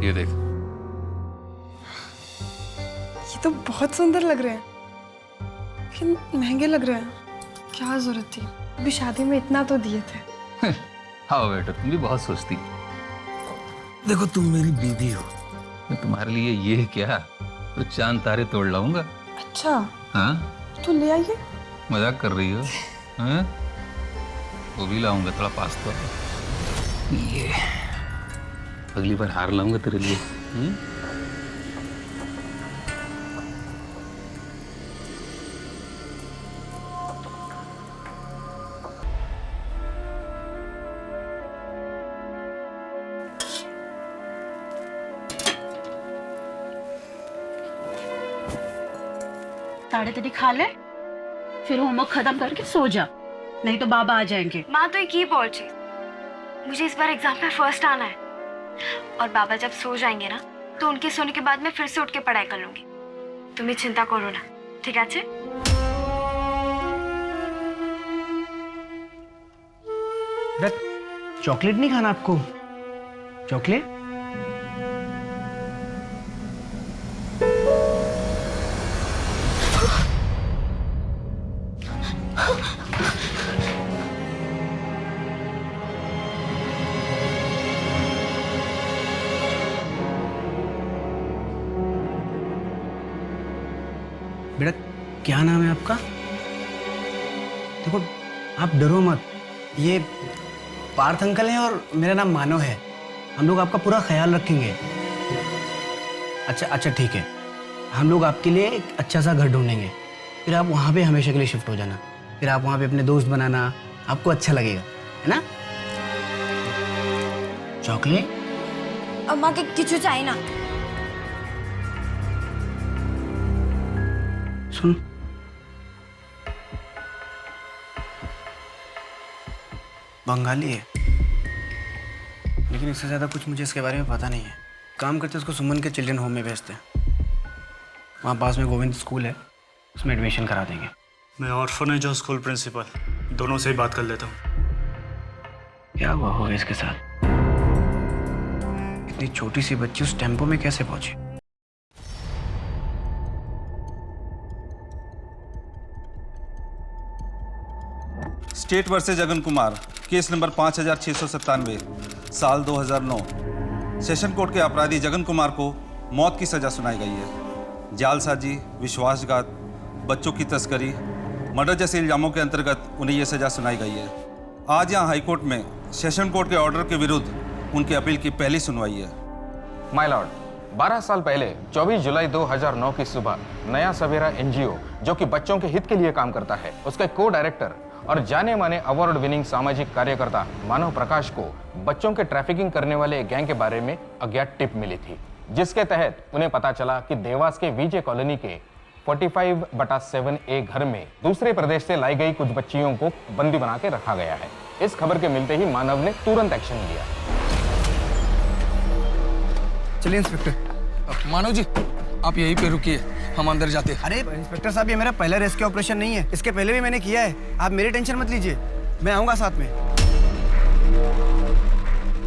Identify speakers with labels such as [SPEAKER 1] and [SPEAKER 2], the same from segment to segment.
[SPEAKER 1] ये देख।
[SPEAKER 2] ये तो बहुत सुंदर लग रहे हैं, लेकिन महंगे लग रहे हैं। क्या जरूरत थी, अभी शादी में इतना तो दिए थे।
[SPEAKER 1] हाँ बेटा, तुम भी बहुत सोचती। देखो तुम मेरी बीवी हो, मैं तुम्हारे लिए ये क्या तो चांद तारे तोड़ लाऊंगा।
[SPEAKER 2] अच्छा
[SPEAKER 1] हाँ,
[SPEAKER 2] तो ले आइए।
[SPEAKER 1] मजाक कर रही हो? हाँ, वो भी लाऊंगा, थोड़ा पास तो। ये अगली बार हार लाऊंगा तेरे लिए।
[SPEAKER 3] साढ़े तेरी खा ले, फिर होमवर्क खत्म करके सो जा, नहीं तो बाबा आ जाएंगे।
[SPEAKER 4] माँ तो एक ही बोल चीज, मुझे इस बार एग्जाम में फर्स्ट आना है, और बाबा जब सो जाएंगे ना तो उनके सोने के बाद मैं फिर से उठ के पढ़ाई कर लूंगी। तुम्हें चिंता करो ना, ठीक है?
[SPEAKER 5] चॉकलेट नहीं खाना आपको? चॉकलेट? बेटा क्या नाम है आपका? देखो आप डरो मत, ये पार्थ अंकल हैं और मेरा नाम मानव है। हम लोग आपका पूरा ख्याल रखेंगे। अच्छा ठीक है, हम लोग आपके लिए एक अच्छा सा घर ढूंढेंगे, फिर आप वहाँ पे हमेशा के लिए शिफ्ट हो जाना। फिर आप वहाँ पे अपने दोस्त बनाना, आपको अच्छा लगेगा, है ना? चॉकलेट
[SPEAKER 4] अम्मा के किचू चाहिए ना।
[SPEAKER 5] सुन, बंगाली है, लेकिन इससे ज्यादा कुछ मुझे इसके बारे में पता नहीं है। काम करते उसको सुमन के चिल्ड्रन होम में भेजते हैं, वहाँ पास में गोविंद स्कूल है, उसमें एडमिशन करा देंगे।
[SPEAKER 6] मैं ऑर्फनेज और स्कूल प्रिंसिपल दोनों से ही बात कर लेता हूँ।
[SPEAKER 5] क्या हुआ होगा इसके साथ? इतनी छोटी सी बच्ची उस टेम्पो में कैसे पहुंची?
[SPEAKER 7] State versus Jagan Kumar, case number 5697, साल 2009। सेशन कोर्ट के अपराधी जगन कुमार को मौत की सजा सुनाई गई है। जालसाजी, विश्वासघात, बच्चों की तस्करी, मर्डर जैसे इल्जामों के अंतर्गत उन्हें यह सजा सुनाई गई है। आज यहाँ हाईकोर्ट में सेशन कोर्ट के ऑर्डर के विरुद्ध उनकी अपील की पहली सुनवाई है।
[SPEAKER 8] माय लॉर्ड, 12 साल पहले 24 जुलाई 2009 की सुबह नया सवेरा एनजीओ, जो कि बच्चों के हित के लिए काम करता है, उसके को डायरेक्टर और जाने माने अवार्ड विनिंग सामाजिक कार्यकर्ता मानव प्रकाश को बच्चों के ट्रैफिकिंग करने वाले एक गैंग के बारे में अज्ञात टिप मिली थी, जिसके तहत उन्हें पता चला कि देवास के विजय कॉलोनी के 45/7A घर में दूसरे प्रदेश से लाई गई कुछ बच्चियों को बंदी बना के रखा गया है। इस खबर के मिलते ही मानव ने तुरंत एक्शन लिया।
[SPEAKER 5] चलिए इंस्पेक्टर।
[SPEAKER 9] मानव जी, आप यहीं पे रुकिए, हम अंदर जाते हैं।
[SPEAKER 5] अरे इंस्पेक्टर साहब, ये मेरा पहला रेस्क्यू ऑपरेशन नहीं है, इसके पहले भी मैंने किया है। आप मेरी टेंशन मत लीजिए, मैं आऊंगा साथ में।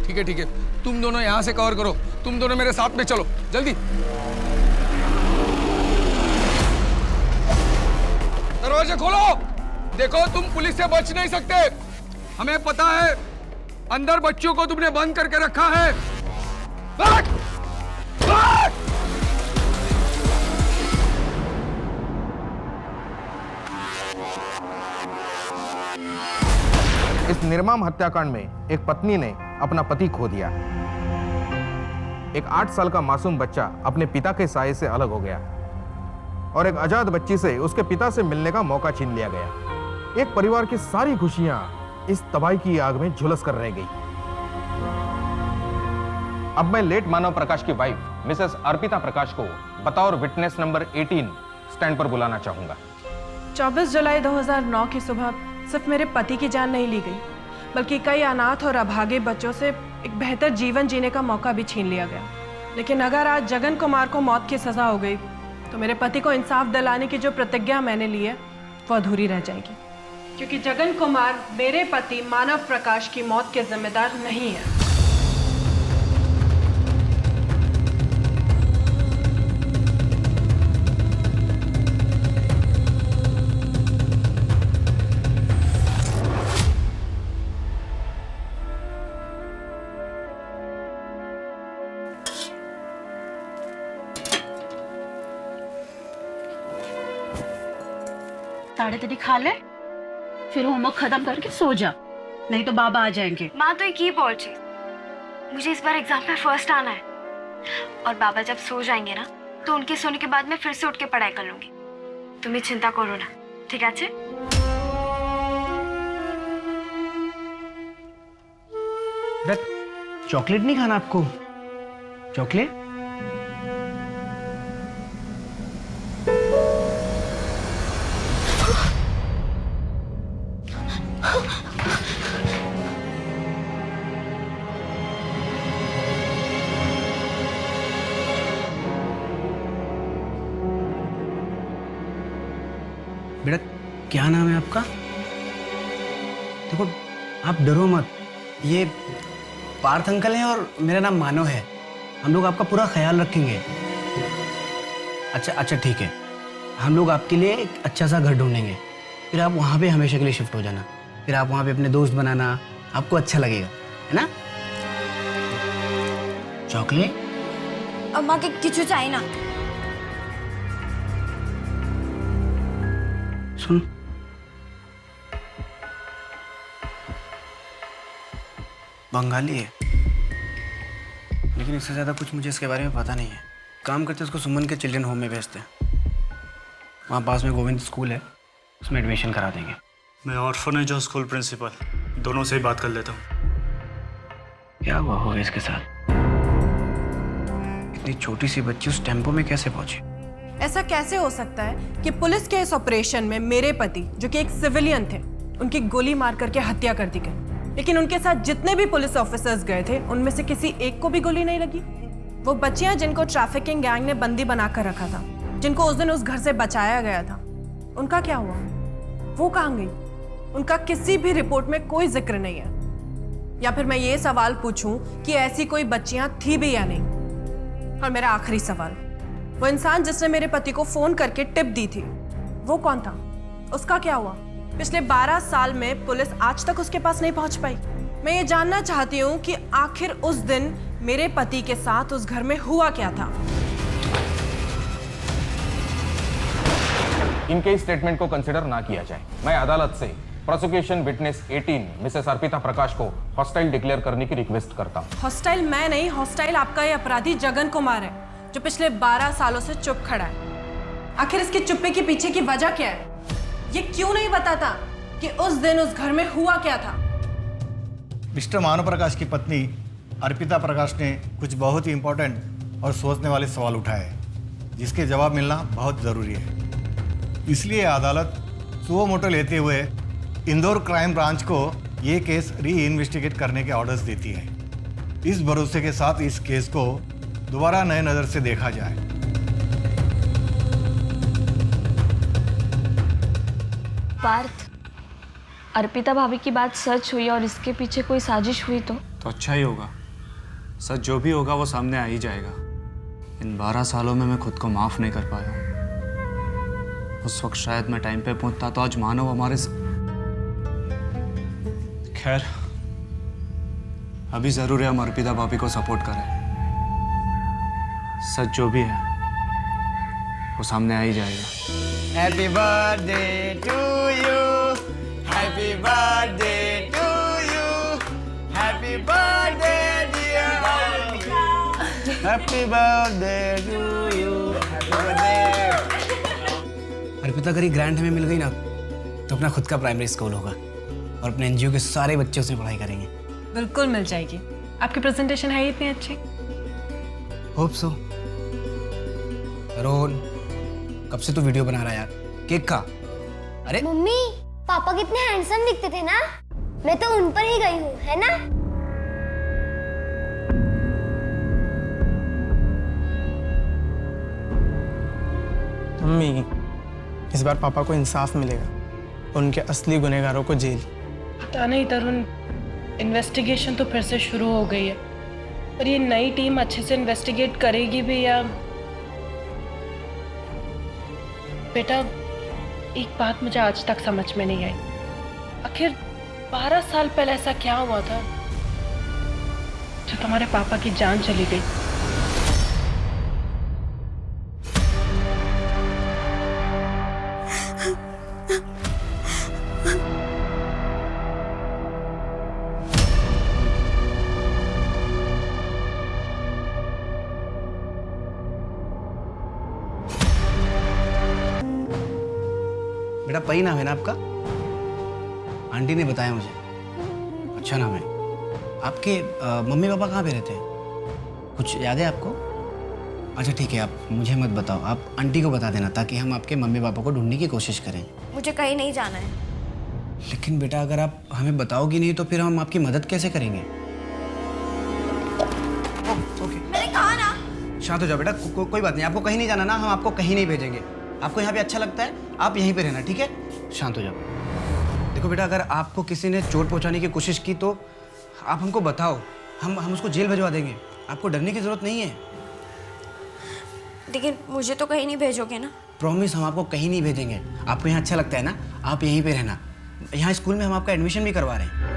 [SPEAKER 9] ठीक है, तुम दोनों यहाँ से कवर करो, तुम दोनों मेरे साथ में चलो, जल्दी। दरवाजे खोलो। देखो, तुम पुलिस से बच नहीं सकते, हमें पता है। अंदर बच्चों को तुमने बंद करके रखा है। भाग! भाग!
[SPEAKER 8] इस निर्मम हत्याकांड में एक पत्नी ने अपना पति खो दिया। एक 8 साल का मासूम बच्चा अपने पिता के साये से अलग हो गया और एक आजाद बच्ची से उसके पिता से मिलने का मौका छीन लिया गया। एक परिवार की सारी खुशियां इस तबाही की आग में झुलस कर रह गई। अब मैं लेट मानव प्रकाश की वाइफ मिसेस अर्पिता प्रकाश को बतौर विटनेस नंबर 18 स्टैंड पर बुलाना चाहूंगा।
[SPEAKER 2] 24 जुलाई 2009 की सुबह सिर्फ मेरे पति की जान नहीं ली गई, बल्कि कई अनाथ और अभागे बच्चों से एक बेहतर जीवन जीने का मौका भी छीन लिया गया। लेकिन अगर आज जगन कुमार को मौत की सजा हो गई तो मेरे पति को इंसाफ दिलाने की जो प्रतिज्ञा मैंने ली है वो अधूरी रह जाएगी, क्योंकि जगन कुमार मेरे पति मानव प्रकाश की मौत के जिम्मेदार नहीं है।
[SPEAKER 3] ताड़े तड़ी खा ले, फिर होमवर्क खत्म करके सो जा, नहीं तो बाबा आ जाएंगे।
[SPEAKER 4] माँ तो एक ही बोल चीज, मुझे इस बार एग्जाम में फर्स्ट आना है और बाबा जब सो जाएंगे ना तो उनके सोने के बाद मैं फिर से उठ के पढ़ाई कर लूंगी। तुम्हें चिंता करो ना, ठीक है?
[SPEAKER 5] चॉकलेट नहीं खाना आपको? चॉकलेट? बेटा क्या नाम है आपका? देखो आप डरो मत, ये पार्थ अंकल हैं और मेरा नाम मानव है। हम लोग आपका पूरा ख्याल रखेंगे। अच्छा ठीक है, हम लोग आपके लिए एक अच्छा सा घर ढूंढेंगे, फिर आप वहाँ पे हमेशा के लिए शिफ्ट हो जाना, फिर आप वहाँ पे अपने दोस्त बनाना, आपको अच्छा लगेगा, है ना? चॉकलेट?
[SPEAKER 4] अम्मा के किचु चाहिए ना।
[SPEAKER 5] सुन, बंगाली है, लेकिन इससे ज़्यादा कुछ मुझे इसके बारे में पता नहीं है। काम करते उसको सुमन के चिल्ड्रन होम में भेजते हैं। वहाँ पास में गोविंद स्कूल है, उसमें एडमिशन करा देंगे।
[SPEAKER 6] मैं ऑर्फनेज और स्कूल प्रिंसिपल दोनों से ही बात कर लेता हूँ।
[SPEAKER 5] क्या हुआ होगा इसके साथ? इतनी छोटी सी बच्ची उस टेम्पो में कैसे पहुंची?
[SPEAKER 2] ऐसा कैसे हो सकता है कि पुलिस के इस ऑपरेशन में मेरे पति, जो कि एक सिविलियन थे, उनकी गोली मार करके हत्या कर दी गई, लेकिन उनके साथ जितने भी पुलिस ऑफिसर्स गए थे उनमें से किसी एक को भी गोली नहीं लगी? वो बच्चियां जिनको ट्रैफिकिंग गैंग ने बंदी बनाकर रखा था, जिनको उस दिन उस घर से बचाया गया था, उनका क्या हुआ? वो कहाँ गई? उनका किसी भी रिपोर्ट में कोई जिक्र नहीं है। या फिर मैं ये सवाल पूछूं कि ऐसी कोई बच्चियां थी भी या नहीं? और मेरा आखिरी सवाल, वो इंसान जिसने मेरे पति को फोन करके टिप दी थी, वो कौन था? उसका क्या हुआ? पिछले 12 साल में पुलिस आज तक उसके पास नहीं पहुंच पाई। मैं ये जानना चाहती हूँ कि आखिर उस दिन मेरे पति के साथ उस घर में हुआ क्या था।
[SPEAKER 8] इनके इस स्टेटमेंट को कंसिडर ना किया जाए। मैं अदालत से प्रोसिक्यूशन विटनेस 18 मिसेस अर्पिता प्रकाश को हॉस्टाइल डिक्लेयर करने की रिक्वेस्ट करता हूँ।
[SPEAKER 2] हॉस्टाइल मैं नहीं, हॉस्टाइल आपका ये अपराधी जगन कुमार है, जो पिछले 12 सालों से चुप खड़ा है। आखिर इसकी चुप्पे के पीछे की वजह क्या है? ये क्यों नहीं बताता कि उस दिन उस घर में हुआ क्या था?
[SPEAKER 10] मिस्टर मानव प्रकाश की पत्नी अर्पिता प्रकाश ने कुछ बहुत ही इंपॉर्टेंट और सोचने वाले सवाल उठाए, जिसके जवाब मिलना बहुत ज़रूरी है। इसलिए अदालत सुओ मोटो लेते हुए इंदौर क्राइम ब्रांच को ये केस री इन्वेस्टिगेट करने के ऑर्डर्स देती है। इस भरोसे के साथ इस केस को दोबारा नए नज़र से देखा जाए।
[SPEAKER 4] पार्थ, अर्पिता भाभी की बात सच हुई और इसके पीछे कोई साजिश हुई तो
[SPEAKER 6] अच्छा ही होगा। सच जो भी होगा वो सामने आ ही जाएगा। इन 12 सालों में मैं खुद को माफ़ नहीं कर पाया हूँ। उस वक्त शायद मैं टाइम पे पहुंचता तो आज मानव हमारे खैर, अभी ज़रूर है हम अर्पिता भाभी को सपोर्ट करें। सच जो भी है वो सामने आ ही जाएगा।
[SPEAKER 5] Happy birthday to you, happy birthday to you, happy birthday dear happy birthday to you, happy birthday. Arpita करी ग्रांट हमें मिल गई ना, तो अपना खुद का प्राइमरी स्कूल होगा और अपने एनजीओ के सारे बच्चे उसमें पढ़ाई करेंगे।
[SPEAKER 2] बिल्कुल मिल जाएगी। आपकी प्रेजेंटेशन है ही इतनी अच्छी।
[SPEAKER 5] Hope so. रोहन, कब से तू वीडियो बना रहा है यार? केक खा। अरे
[SPEAKER 11] मम्मी, पापा कितने हैंडसम दिखते थे ना, मैं तो उन पर ही गई हूँ, है ना?
[SPEAKER 12] मम्मी, इस बार पापा को इंसाफ मिलेगा, उनके असली गुनहगारों को जेल।
[SPEAKER 2] पता नहीं तरुण, इन्वेस्टिगेशन तो फिर से शुरू हो गई है, पर ये नई टीम अच्छे से इन्वेस्टिगेट करेगी भी या? बेटा, एक बात मुझे आज तक समझ में नहीं आई। आखिर 12 साल पहले ऐसा क्या हुआ था जो तुम्हारे पापा की जान चली गई?
[SPEAKER 5] बेटा परी नाम है ना आपका? आंटी ने बताया मुझे। अच्छा नाम है। आपके मम्मी पापा कहाँ पे रहते हैं? कुछ याद है आपको? अच्छा ठीक है, आप मुझे मत बताओ, आप आंटी को बता देना ताकि हम आपके मम्मी पापा को ढूंढने की कोशिश करें।
[SPEAKER 11] मुझे कहीं नहीं जाना है।
[SPEAKER 5] लेकिन बेटा अगर आप हमें बताओगी नहीं तो फिर हम आपकी मदद कैसे करेंगे? ओके,
[SPEAKER 11] मैंने कहा ना।
[SPEAKER 5] शांत हो जाओ बेटा, कोई बात नहीं, आपको कहीं नहीं जाना ना, हम आपको कहीं नहीं भेजेंगे। आपको यहाँ पे अच्छा लगता है, आप यहीं पे रहना, ठीक है? शांत हो जाओ। देखो बेटा, अगर आपको किसी ने चोट पहुँचाने की कोशिश की तो आप हमको बताओ, हम उसको जेल भिजवा देंगे। आपको डरने की जरूरत नहीं है।
[SPEAKER 11] लेकिन मुझे तो कहीं नहीं भेजोगे ना?
[SPEAKER 5] प्रॉमिस, हम आपको कहीं नहीं भेजेंगे। आपको यहाँ अच्छा लगता है ना, आप यहीं पे रहना। यहाँ स्कूल में हम आपका एडमिशन भी करवा रहे हैं।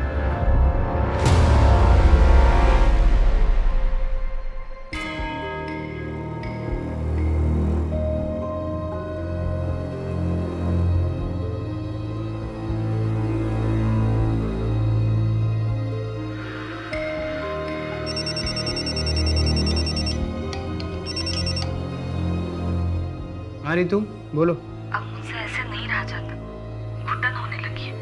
[SPEAKER 5] हाँ रितु, बोलो।
[SPEAKER 4] अब मुझसे ऐसे नहीं रहा जाता, घुटन होने लगी है।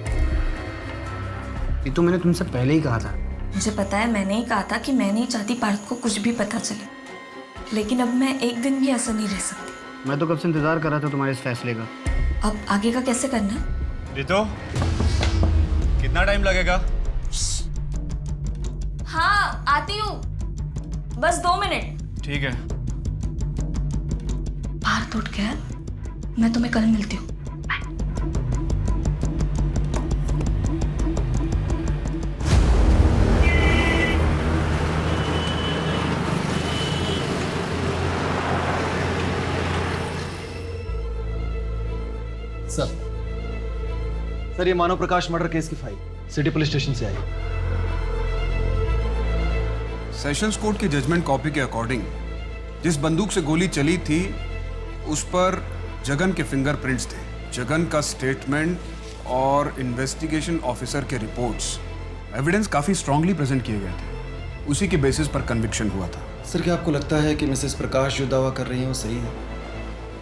[SPEAKER 5] रितु, मैंने तुमसे पहले ही कहा था।
[SPEAKER 4] मुझे पता है, मैंने ही कहा था कि मैं नहीं चाहती पार्थ को कुछ भी पता चले, लेकिन अब मैं एक दिन भी ऐसा नहीं रह सकती।
[SPEAKER 5] मैं तो कब से इंतजार कर रहा था तुम्हारे इस फैसले का।
[SPEAKER 4] अब आगे का कैसे करना है?
[SPEAKER 6] रितु, कितना टाइम लगेगा?
[SPEAKER 4] हाँ आती हूँ, बस 2 मिनट।
[SPEAKER 6] ठीक है।
[SPEAKER 4] पार्थ उठ गया, मैं तुम्हें कल मिलती हूँ।
[SPEAKER 13] सर, ये मानव प्रकाश मर्डर केस की फाइल सिटी पुलिस स्टेशन से आई।
[SPEAKER 7] सेशंस कोर्ट की जजमेंट कॉपी के अकॉर्डिंग जिस बंदूक से गोली चली थी उस पर जगन के फिंगरप्रिंट्स थे। जगन का स्टेटमेंट और इन्वेस्टिगेशन ऑफिसर के रिपोर्ट्स एविडेंस काफी स्ट्रांगली प्रेजेंट किए गए थे। उसी के बेसिस पर कन्विक्शन हुआ था।
[SPEAKER 13] सर, क्या आपको लगता है कि मिसेस प्रकाश जो दावा कर रही हैं वो सही है?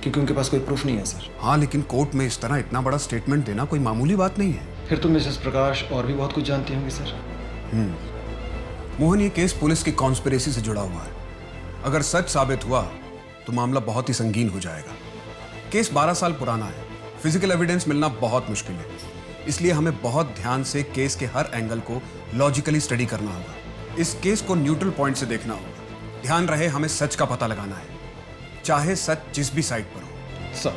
[SPEAKER 13] क्योंकि उनके पास कोई प्रूफ नहीं है सर।
[SPEAKER 7] हाँ, लेकिन कोर्ट में इस तरह इतना बड़ा स्टेटमेंट देना कोई मामूली बात नहीं है।
[SPEAKER 13] फिर तो मिसेस प्रकाश और भी बहुत कुछ जानती होंगी सर।
[SPEAKER 7] मोहन, ये केस पुलिस की कॉन्स्पिरेसी से जुड़ा हुआ है। अगर सच साबित हुआ तो मामला बहुत ही संगीन हो जाएगा। केस 12 साल पुराना है, फिजिकल एविडेंस मिलना बहुत मुश्किल है। इसलिए हमें बहुत ध्यान से केस के हर एंगल को लॉजिकली स्टडी करना होगा। इस केस को न्यूट्रल पॉइंट से देखना होगा। ध्यान रहे, हमें सच का पता लगाना है, चाहे सच जिस भी साइड पर हो।
[SPEAKER 13] सर,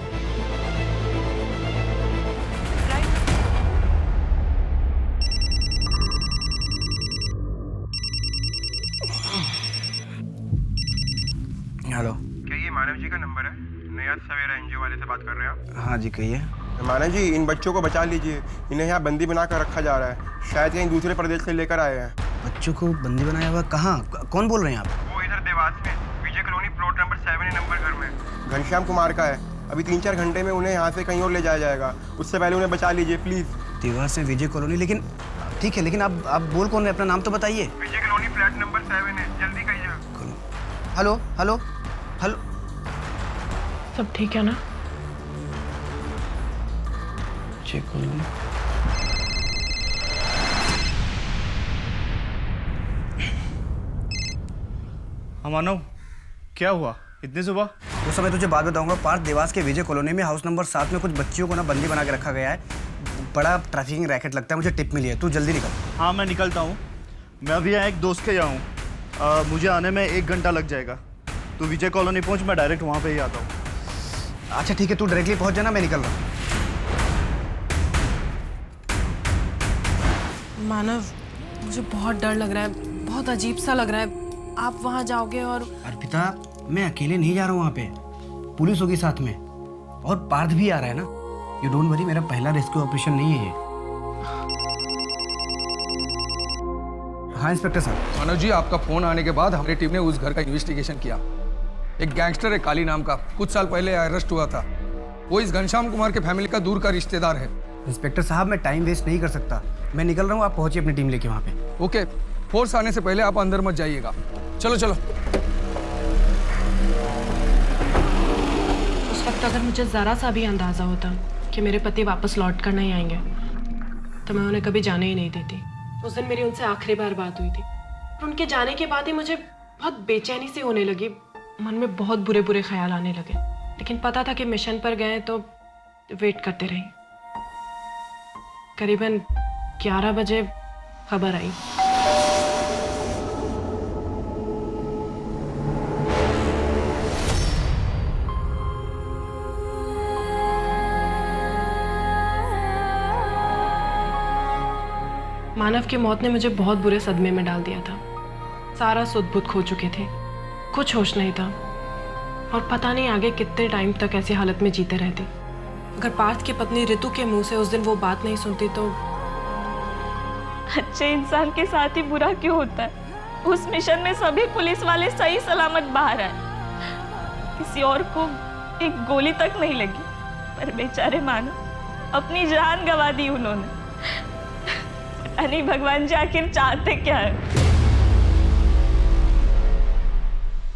[SPEAKER 5] हेलो,
[SPEAKER 14] क्या ये मानव जी का नंबर है? नया सवेरा एनजीओ वाले से बात कर रहे हैं आप?
[SPEAKER 5] हाँ जी, कहिए।
[SPEAKER 14] मानव जी, इन बच्चों को बचा लीजिए। इन्हें यहाँ बंदी बनाकर रखा जा रहा है, शायद कहीं दूसरे प्रदेश से लेकर आए हैं।
[SPEAKER 5] बच्चों को बंदी बनाया हुआ? कहाँ? कौन बोल रहे हैं आप?
[SPEAKER 14] वो इधर देवास में विजय कॉलोनी प्लॉट नंबर 7 नंबर घर में घनश्याम कुमार का है। अभी 3-4 घंटे में उन्हें यहाँ से कहीं और ले जाया जाएगा। उससे पहले उन्हें बचा लीजिए प्लीज।
[SPEAKER 5] देवास में विजय कॉलोनी? लेकिन ठीक है, लेकिन आप बोल कौन रहे? अपना नाम तो बताइए।
[SPEAKER 14] विजय कॉलोनी फ्लैट नंबर 7 है, जल्दी कहिए।
[SPEAKER 5] हेलो हेलो हेलो,
[SPEAKER 2] सब ठीक है ना?
[SPEAKER 5] विजय कॉलोनी।
[SPEAKER 6] हाँ मानव, क्या हुआ इतनी सुबह?
[SPEAKER 5] वो समय तुझे बात बताऊंगा। पार्थ, देवास के विजय कॉलोनी में हाउस नंबर 7 में कुछ बच्चियों को ना बंदी बना के रखा गया है। बड़ा ट्रैफिकिंग रैकेट लगता है, मुझे टिप मिली है। तू जल्दी निकल।
[SPEAKER 6] हाँ मैं निकलता हूँ। मैं अभी यहाँ एक दोस्त के यहाँ हूँ, मुझे आने में 1 घंटा लग जाएगा। तू विजय कॉलोनी पहुँच, मैं डायरेक्ट वहाँ पे ही आता हूँ।
[SPEAKER 5] अच्छा ठीक है, तू डायरेक्टली पहुँच जाना, मैं निकल रहा हूँ।
[SPEAKER 2] मानव, मुझे बहुत डर लग रहा है, बहुत अजीब सा लग रहा है। आप वहाँ जाओगे और...
[SPEAKER 5] अर्पिता, मैं अकेले नहीं जा रहा हूँ वहाँ पे, पुलिस होगी साथ में, और पार्थ भी आ रहा है ना। यू डोंट वरी, मेरा पहला रेस्क्यू ऑपरेशन नहीं है ये। हाँ इंस्पेक्टर साहब।
[SPEAKER 9] मानव जी, आपका फोन आने के बाद हमारी टीम ने उस घर का इन्वेस्टिगेशन किया। एक गैंगस्टर है काली नाम का, कुछ साल पहले अरेस्ट हुआ था। वो इस घनश्याम कुमार के फैमिली का दूर का रिश्तेदार है।
[SPEAKER 5] इंस्पेक्टर साहब, मैं टाइम वेस्ट नहीं कर सकता, मैं निकल रहा हूँ। आप पहुंचिए अपनी टीम लेके वहाँ पे।
[SPEAKER 9] ओके, फोर्स आने से पहले आप अंदर मत जाइएगा। चलो चलो।
[SPEAKER 2] उस वक्त अगर मुझे जरा सा भी अंदाजा होता कि मेरे पति वापस लौट कर नहीं आएंगे, तो मैं उन्हें कभी जाने ही नहीं देती। उस दिन मेरी उनसे आखिरी बार बात हुई थी और उनके जाने के बाद ही मुझे बहुत बेचैनी सी होने लगी। मन में बहुत बुरे बुरे ख्याल आने लगे, लेकिन पता था कि मिशन पर गए तो वेट करते रही। करीबन 11 बजे खबर आई। मानव की मौत ने मुझे बहुत बुरे सदमे में डाल दिया था। सारा सुध-बुध खो चुके थे, कुछ होश नहीं था और पता नहीं आगे कितने टाइम तक ऐसी हालत में जीते रहते। अगर पार्थ की पत्नी ऋतु के मुंह से उस दिन वो बात नहीं सुनती तो
[SPEAKER 15] अच्छे इंसान के साथ ही बुरा क्यों होता है? उस मिशन में सभी पुलिस वाले सही सलामत बाहर आए, किसी और को एक गोली तक नहीं लगी, पर बेचारे मानो अपनी जान गंवा दी उन्होंने। नहीं भगवान जी आखिर चाहते क्या है?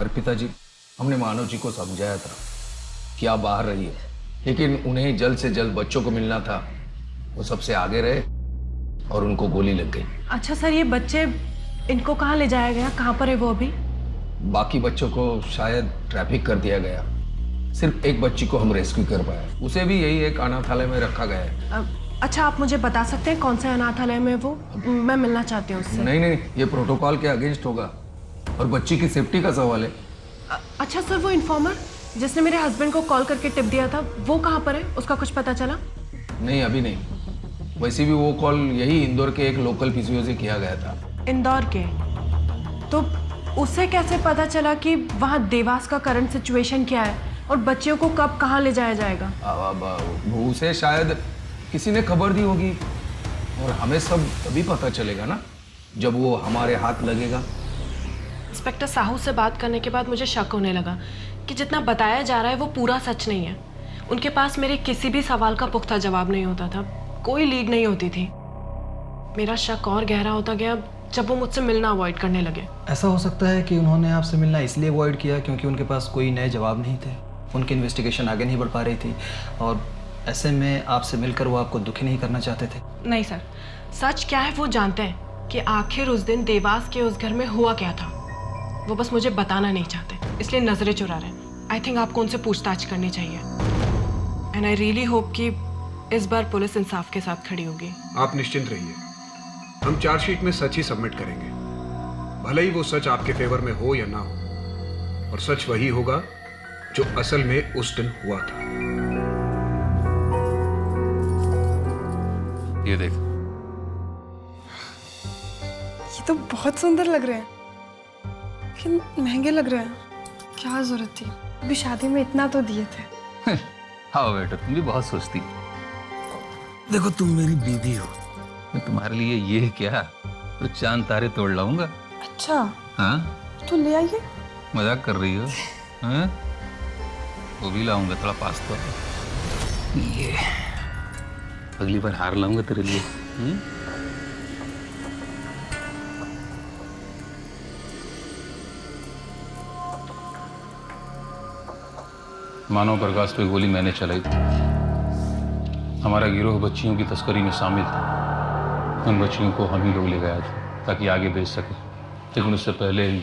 [SPEAKER 16] अर्पिता जी, हमने मानव जी को समझाया था कि आप बाहर रहिए, लेकिन उन्हें जल्द से जल्द बच्चों को मिलना था। वो सबसे आगे रहे और उनको गोली लग गई।
[SPEAKER 2] अच्छा सर, ये बच्चे इनको कहाँ ले जाया गया? कहाँ पर है वो अभी?
[SPEAKER 16] बाकी बच्चों को शायद ट्रैफिक कर दिया गया। सिर्फ एक बच्ची को हम रेस्क्यू कर पाए, उसे भी यही एक अनाथालय में रखा गया है।
[SPEAKER 2] अच्छा, आप मुझे बता सकते हैं कौन से अनाथालय में वो? मैं मिलना चाहती हूँ उससे।
[SPEAKER 16] नहीं, ये प्रोटोकॉल के अगेंस्ट होगा और बच्ची की सेफ्टी का सवाल है।
[SPEAKER 2] अच्छा सर, वो इन्फॉर्मर जिसने मेरे हस्बैंड को कॉल करके टिप दिया था, वो कहाँ पर है? उसका कुछ पता चला?
[SPEAKER 16] नहीं, अभी नहीं। वैसे भी वो कॉल यही इंदौर के एक लोकल पीसीओ से किया गया था।
[SPEAKER 2] इंदौर के? तो उसे कैसे पता चला कि वहाँ देवास का करंट सिचुएशन क्या है और बच्चियों को कब कहाँ ले जाया जाएगा?
[SPEAKER 16] उसे शायद किसी ने खबर दी होगी और हमें सब तभी पता चलेगा ना जब वो हमारे हाथ लगेगा।
[SPEAKER 2] इंस्पेक्टर साहू से बात करने के बाद मुझे शक होने लगा कि जितना बताया जा रहा है वो पूरा सच नहीं है। उनके पास मेरे किसी भी सवाल का पुख्ता जवाब नहीं होता था, कोई लीड नहीं होती थी। मेरा शक और गहरा होता गया जब वो मुझसे मिलना अवॉइड करने लगे।
[SPEAKER 13] ऐसा हो सकता है कि उन्होंने आपसे मिलना इसलिए अवॉइड किया क्योंकि उनके पास कोई नए जवाब नहीं थे, उनकी इन्वेस्टिगेशन आगे नहीं बढ़ पा रही थी और ऐसे में आपसे मिलकर वो आपको दुखी नहीं करना चाहते थे।
[SPEAKER 2] नहीं सर, सच क्या है वो जानते हैं कि आखिर उस दिन देवास के उस घर में हुआ क्या था। वो बस मुझे बताना नहीं चाहते, इसलिए नजरें चुरा रहे हैं। आई थिंक आपको उनसे पूछताछ करनी चाहिए एंड आई रियली होप कि इस बार पुलिस इंसाफ के साथ खड़ी होगी।
[SPEAKER 17] आप निश्चिंत रहिए, हम चार्जशीट में सच ही सबमिट करेंगे, भले ही वो सच आपके फेवर में हो या ना हो, और सच वही होगा जो असल में उस दिन हुआ था।
[SPEAKER 1] ये देख,
[SPEAKER 18] ये तो बहुत सुंदर लग रहे हैं, लेकिन महंगे लग रहे हैं। क्या जरूरत थी? अभी शादी में इतना तो दिए थे।
[SPEAKER 1] हाँ बेटा, तुम भी बहुत सोचती। देखो, तुम मेरी बीवी हो, मैं तुम्हारे लिए ये क्या तो चांद तारे तोड़ लाऊंगा।
[SPEAKER 18] अच्छा,
[SPEAKER 1] हाँ
[SPEAKER 18] तो ले आइए।
[SPEAKER 1] मजाक कर रही हो? हाँ, वो भी लाऊंगा, थोड़ा पास तो। ये अगली बार हार लाऊंगा तेरे लिए। मानव प्रकाश पे गोली मैंने चलाई थी। हमारा गिरोह बच्चियों की तस्करी में शामिल था। उन बच्चियों को हम ही लोग ले गया था ताकि आगे बेच सके, लेकिन उससे पहले ही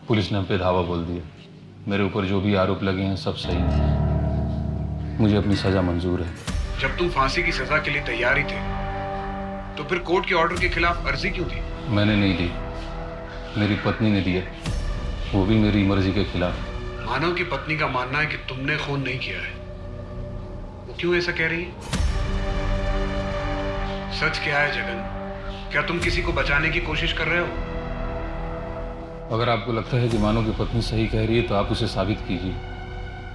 [SPEAKER 1] पुलिस ने हम पे धावा बोल दिया। मेरे ऊपर जो भी आरोप लगे हैं सब सही है, मुझे अपनी सजा मंजूर है।
[SPEAKER 17] जब तुम फांसी की सजा के लिए तैयार ही थे तो फिर कोर्ट के ऑर्डर के खिलाफ अर्जी क्यों दी?
[SPEAKER 1] मैंने नहीं दी, मेरी पत्नी ने दिया, वो भी मेरी मर्जी के खिलाफ।
[SPEAKER 17] मानव की पत्नी का मानना है कि तुमने खून नहीं किया है। वो क्यों ऐसा कह रही है? सच क्या है जगन? क्या तुम किसी को बचाने की कोशिश कर रहे हो?
[SPEAKER 1] अगर आपको लगता है कि मानव की पत्नी सही कह रही है तो आप उसे साबित कीजिए।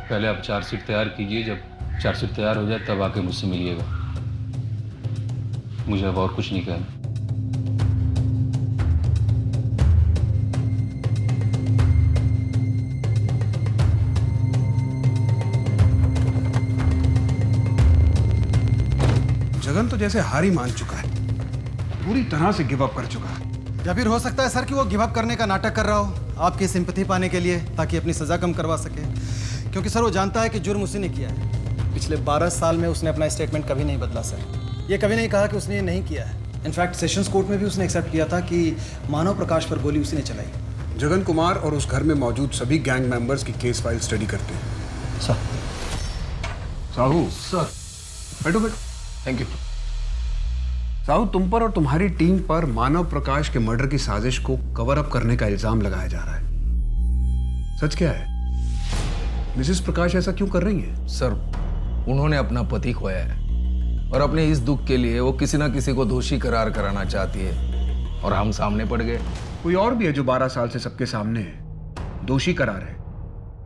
[SPEAKER 1] पहले आप चार्जशीट तैयार कीजिए, जब चार्जशीट तैयार हो जाए तब आके मुझसे मिलिएगा। मुझे अब और कुछ नहीं कहना।
[SPEAKER 17] जगन तो जैसे हार ही मान चुका है, पूरी तरह से गिव अप कर चुका है।
[SPEAKER 5] या फिर हो सकता है सर कि वो गिव अप करने का नाटक कर रहा हो आपकी सिंपैथी पाने के लिए, ताकि अपनी सजा कम करवा सके, क्योंकि सर वो जानता है कि जुर्म उसी ने किया है।
[SPEAKER 13] पिछले 12 साल में उसने अपना स्टेटमेंट कभी नहीं बदला सर। ये कभी नहीं कहा कि उसने ये नहीं किया है। इनफैक्ट सेशंस कोर्ट में भी उसने एक्सेप्ट किया था कि मानव प्रकाश पर गोली उसी ने चलाई।
[SPEAKER 17] जगन कुमार और उस घर में मौजूद सभी गैंग मेंबर्स की केस फाइल स्टडी करते हैं।
[SPEAKER 13] सर।
[SPEAKER 17] साहू।
[SPEAKER 16] सर।
[SPEAKER 17] बैठो बैठो।
[SPEAKER 16] Thank you.
[SPEAKER 17] साहू, तुम पर और तुम्हारी टीम पर मानव प्रकाश के मर्डर की साजिश को कवर अप करने का इल्जाम लगाया जा रहा है। सच क्या है? मिसेस प्रकाश ऐसा क्यों कर रही है?
[SPEAKER 16] सर, उन्होंने अपना पति खोया है और अपने इस दुख के लिए वो किसी ना किसी को दोषी करार कराना चाहती है और हम सामने पड़ गए।
[SPEAKER 17] कोई और भी है जो 12 साल से सबके सामने है, दोषी करार है,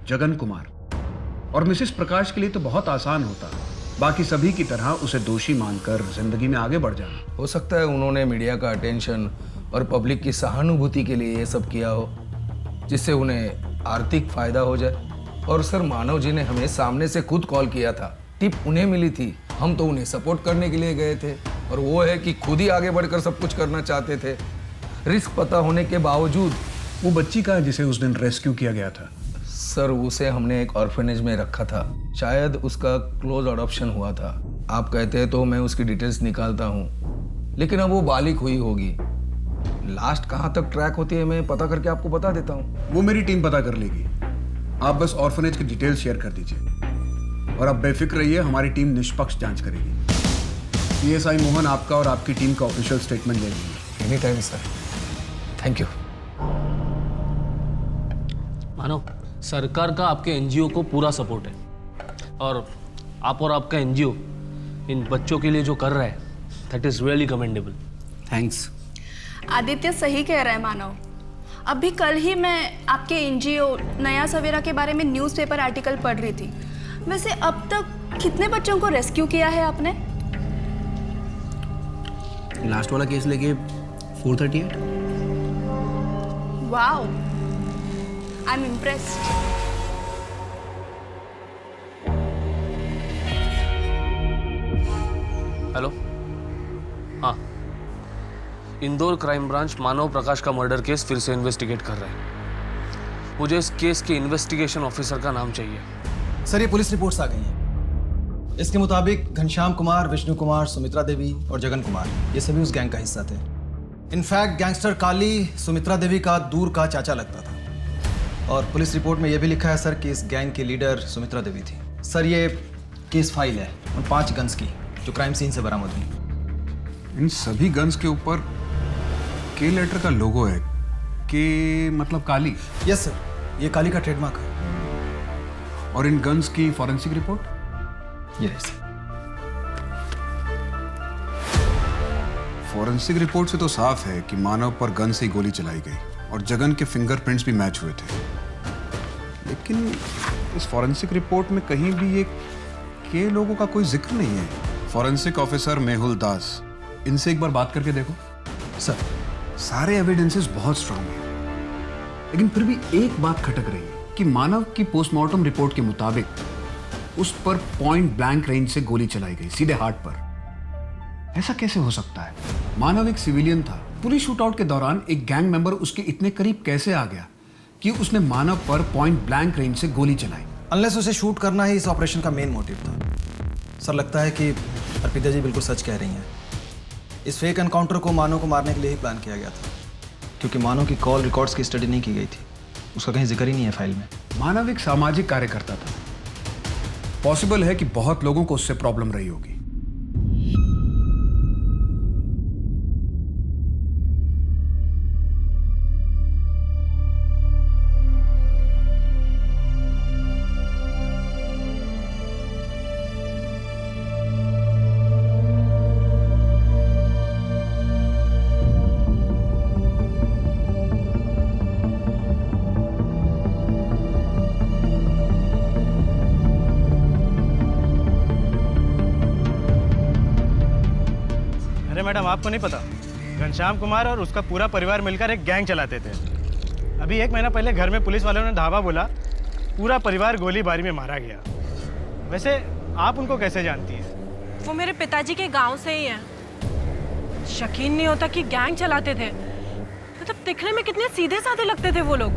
[SPEAKER 17] जगन कुमार। और मिसेस प्रकाश के लिए तो बहुत आसान होता, बाकी सभी की तरह उसे दोषी मानकर जिंदगी में आगे बढ़ जाना।
[SPEAKER 16] हो सकता है उन्होंने मीडिया का अटेंशन और पब्लिक की सहानुभूति के लिए ये सब किया हो, जिससे उन्हें आर्थिक फायदा हो जाए। और सर, मानव जी ने हमें सामने से खुद कॉल किया था, टिप उन्हें मिली थी, हम तो उन्हें सपोर्ट करने के लिए गए थे। और वो है कि खुद ही आगे बढ़कर सब कुछ करना चाहते थे, रिस्क पता होने के बावजूद।
[SPEAKER 17] वो बच्ची का जिसे उस दिन रेस्क्यू किया गया था?
[SPEAKER 16] सर, उसे हमने एक ऑर्फनेज में रखा था, शायद उसका क्लोज अडॉप्शन हुआ था। आप कहते हैं तो मैं उसकी डिटेल्स निकालता हूँ, लेकिन अब वो बालिग हुई होगी। लास्ट कहाँ तक ट्रैक होती है मैं पता करके आपको बता देता हूँ।
[SPEAKER 17] वो मेरी टीम पता कर लेगी, आप बस ऑर्फनेज की डिटेल्स शेयर कर दीजिए। और अब बेफिक्र रहिए, हमारी टीम निष्पक्ष जांच करेगी। पीएसआई मोहन आपका और आपकी टीम का ऑफिशियल स्टेटमेंट ले लेंगे।
[SPEAKER 16] Any time sir. Thank you.
[SPEAKER 19] मानो, सरकार का आपके एनजीओ को पूरा सपोर्ट है और आप और आपका एनजीओ इन बच्चों के लिए जो कर रहा है, that is really commendable.
[SPEAKER 5] Thanks.
[SPEAKER 20] Aditya सही कह रहा है मानव। अभी कल ही मैं आपके एनजीओ नया सवेरा के बारे में न्यूज़पेपर आर्टिकल पढ़ रही थी। वैसे अब तक कितने बच्चों को रेस्क्यू किया है आपने?
[SPEAKER 5] लास्ट वाला केस लेके 438।
[SPEAKER 20] Wow, I am impressed.
[SPEAKER 19] Hello, हाँ, इंदौर क्राइम ब्रांच मानव प्रकाश का मर्डर केस फिर से इन्वेस्टिगेट कर रहा है। मुझे इस केस के इन्वेस्टिगेशन ऑफिसर का नाम चाहिए।
[SPEAKER 13] सर, ये पुलिस रिपोर्ट्स आ गई हैं। इसके मुताबिक घनश्याम कुमार, विष्णु कुमार, सुमित्रा देवी और जगन कुमार ये सभी उस गैंग का हिस्सा थे। इनफैक्ट गैंगस्टर काली सुमित्रा देवी का दूर का चाचा लगता था। और पुलिस रिपोर्ट में यह भी लिखा है सर कि इस गैंग की लीडर सुमित्रा देवी थी। सर, ये केस फाइल है उन 5 गन्स की जो क्राइम सीन से बरामद हुई।
[SPEAKER 17] इन सभी गन्स के ऊपर के लेटर का लोगो है। के मतलब काली?
[SPEAKER 13] यस सर, ये काली का ट्रेडमार्क है।
[SPEAKER 17] और इन गन्स की forensic report?
[SPEAKER 13] Yes.
[SPEAKER 17] Forensic report से तो साफ है कि मानव पर गन से ही गोली चलाई गई और जगन के फिंगरप्रिंट्स भी मैच हुए थे। लेकिन इस फॉरेंसिक रिपोर्ट में कहीं भी ये के लोगों का कोई जिक्र नहीं है। फॉरेंसिक ऑफिसर मेहुल दास, इनसे एक बार बात करके देखो।
[SPEAKER 13] सर,
[SPEAKER 17] सारे एविडेंसेस बहुत स्ट्रांग हैं, लेकिन फिर भी एक बात खटक रही है कि मानव की पोस्टमार्टम रिपोर्ट के मुताबिक उस पर पॉइंट ब्लैंक रेंज से गोली चलाई गई, सीधे हार्ट पर। ऐसा कैसे हो सकता है? मानव एक सिविलियन था। पूरी शूटआउट के दौरान एक गैंग मेंबर उसके इतने करीब कैसे आ गया कि उसने मानव पर पॉइंट ब्लैंक रेंज से गोली चलाई?
[SPEAKER 13] अनलेस उसे शूट करना ही इस ऑपरेशन का मेन मोटिव था। सर, लगता है कि अर्पिता जी बिल्कुल सच कह रही हैं। इस फेक एनकाउंटर को मानव को मारने के लिए ही प्लान किया गया था, क्योंकि मानव की कॉल रिकॉर्ड्स की स्टडी नहीं की गई थी। उसका कहीं जिक्र ही नहीं है फाइल में।
[SPEAKER 17] मानव एक सामाजिक कार्यकर्ता था। पॉसिबल है कि बहुत लोगों को उससे प्रॉब्लम रही होगी।
[SPEAKER 21] मैडम, आपको नहीं पता, घनश्याम कुमार और उसका पूरा परिवार मिलकर एक गैंग चलाते थे। अभी 1 महीना पहले घर में पुलिस वालों ने धावा बोला, पूरा परिवार गोलीबारी में मारा गया। वैसे आप उनको कैसे जानती हैं?
[SPEAKER 2] वो मेरे पिताजी के गांव से ही हैं। यकीन नहीं होता कि गैंग चलाते थे। मतलब दिखने में कितने सीधे साधे लगते थे वो लोग।